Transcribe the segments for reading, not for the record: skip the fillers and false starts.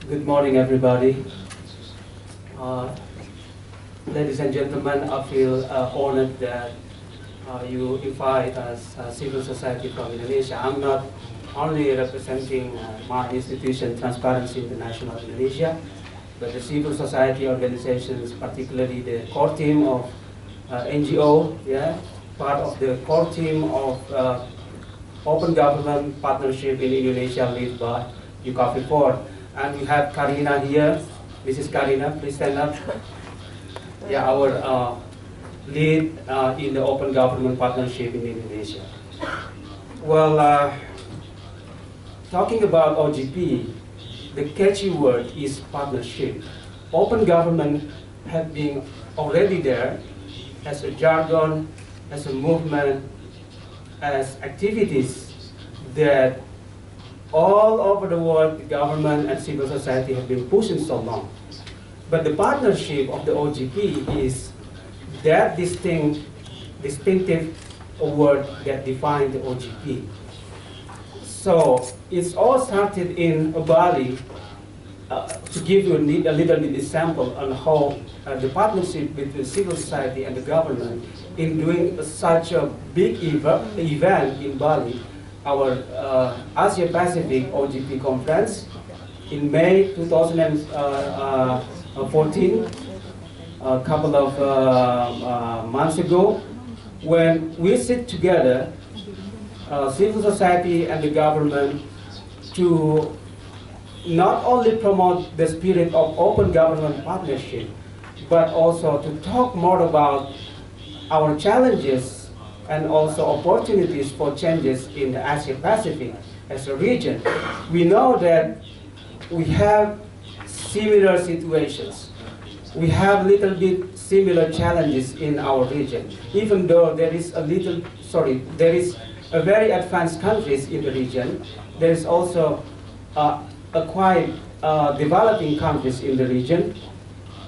Good morning, everybody. Ladies and gentlemen, I feel honored that you invite us, civil society from Indonesia. I'm not only representing my institution, Transparency International Indonesia, but the civil society organizations, particularly the core team of NGO, part of the core team of Open Government Partnership in Indonesia led by UKAV 4. And we have Karina here. Mrs. Karina, please stand up. Yeah, our lead in the Open Government Partnership in Indonesia. Well, talking about OGP, the catchy word is partnership. Open government have been already there as a jargon, as a movement, as activities that all over the world, the government and civil society have been pushing so long. But the partnership of the OGP is that distinctive word that defines the OGP. So it's all started in Bali. To give you a little bit example on how the partnership between civil society and the government in doing such a big event in Bali, our Asia Pacific OGP conference in May 2014, a couple of months ago, when we sit together, civil society and the government, to not only promote the spirit of open government partnership, but also to talk more about our challenges and also opportunities for changes in the Asia Pacific as a region. We know that we have similar situations. We have little bit similar challenges in our region, even though there is a very advanced countries in the region. There is also quite developing countries in the region.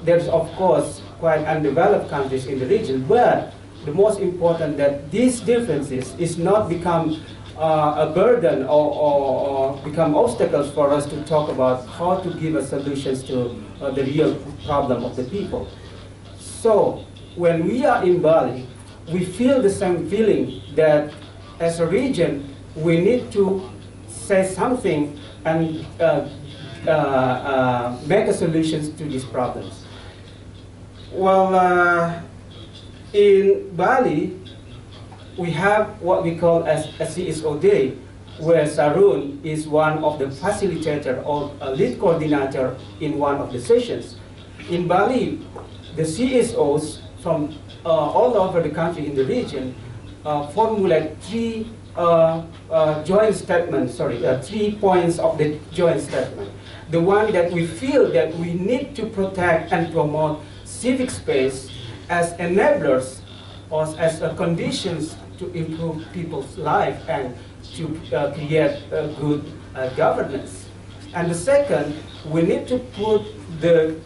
There's of course quite undeveloped countries in the region, but the most important that these differences is not become a burden or become obstacles for us to talk about how to give us solutions to the real problem of the people. So when we are in Bali, we feel the same feeling that as a region we need to say something and make a solutions to these problems. Well, in Bali, we have what we call as a CSO Day, where Sarun is one of the facilitator or a lead coordinator in one of the sessions. In Bali, the CSOs from all over the country in the region formulate three points of the joint statement. The one that we feel that we need to protect and promote civic space as enablers or as conditions to improve people's life and to create good governance. And the second, we need to put the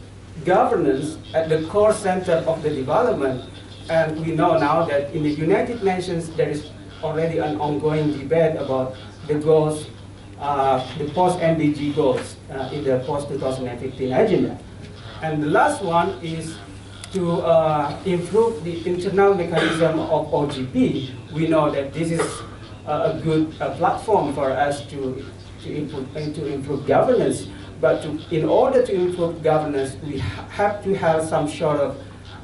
governance at the core center of the development. And we know now that in the United Nations there is already an ongoing debate about the goals, the post-MDG goals in the post-2015 agenda. And the last one is to improve the internal mechanism of OGP. We know that this is a good platform for us to improve governance. But in order to improve governance, we have to have some sort of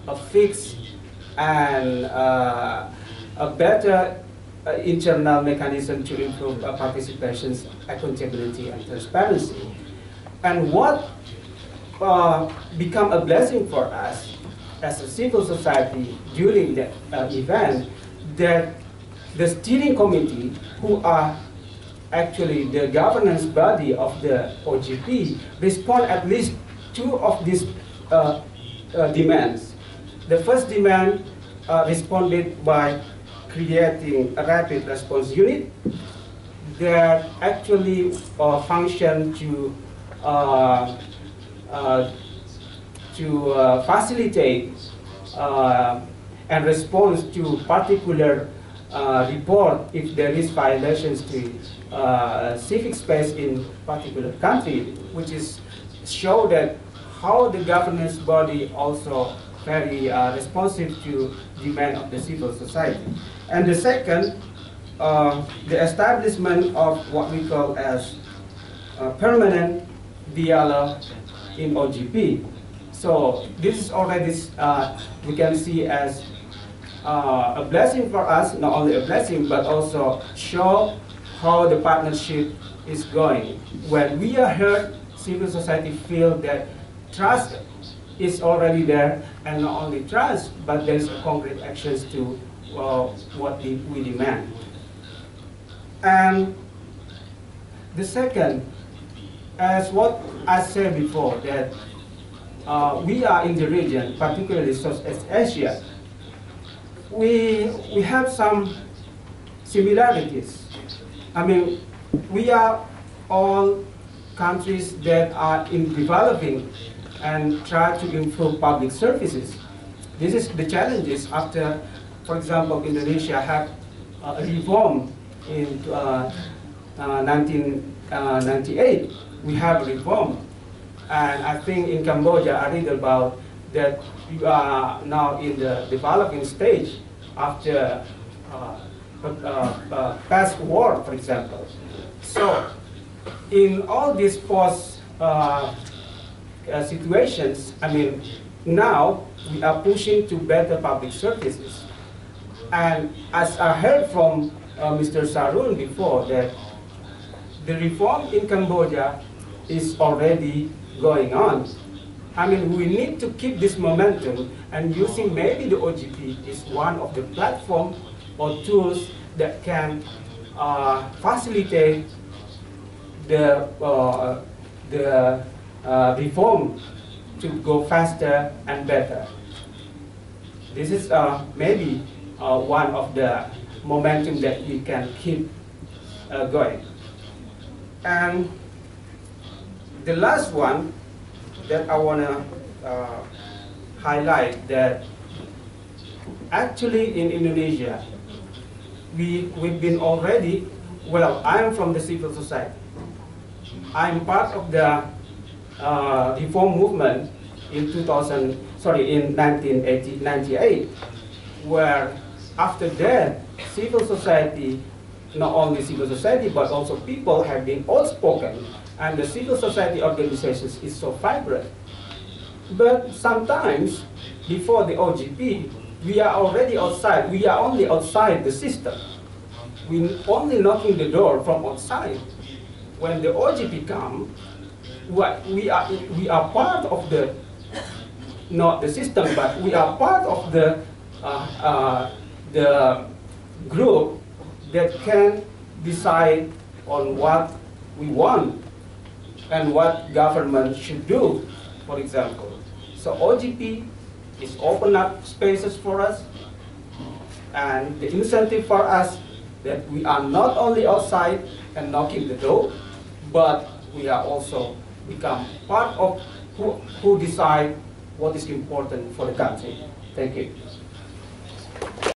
a fixed and a better internal mechanism to improve participation, accountability, and transparency. And what become a blessing for us as a civil society during the event, that the steering committee, who are actually the governance body of the OGP, respond at least two of these demands. The first demand responded by creating a rapid response unit that actually function to facilitate and respond to particular report if there is violations to civic space in particular country, which is show that how the governance body also very responsive to demand of the civil society. And the second, the establishment of what we call as permanent dialogue in OGP. So this is already, we can see as a blessing for us, not only a blessing, but also show how the partnership is going. When we are heard, civil society feel that trust is already there, and not only trust, but there's concrete actions to what we demand. And the second, as what I said before, that we are in the region, particularly Southeast Asia, we have some similarities. I mean, we are all countries that are in developing and try to improve public services. This is the challenges after, for example, Indonesia had a reform in 1998. We have a reform. And I think in Cambodia, I read about that you are now in the developing stage after past war, for example. So in all these post situations, I mean, now we are pushing to better public services. And as I heard from Mr. Sarun before, that the reform in Cambodia is already going on. I mean, we need to keep this momentum, and using maybe the OGP is one of the platforms or tools that can facilitate the reform to go faster and better. This is maybe one of the momentum that we can keep going. And the last one that I want to highlight, that actually in Indonesia, we've been already, well, I'm from the civil society. I'm part of the reform movement in 1998, where after that, civil society, not only civil society, but also people have been outspoken, and the civil society organizations is so vibrant. But sometimes, before the OGP, we are already outside. We are only outside the system. We only knocking the door from outside. When the OGP come, we are part of the, not the system, but we are part of the group that can decide on what we want and what government should do, for example. So OGP is open up spaces for us, and the incentive for us that we are not only outside and knocking the door, but we are also become part of who decide what is important for the country. Thank you.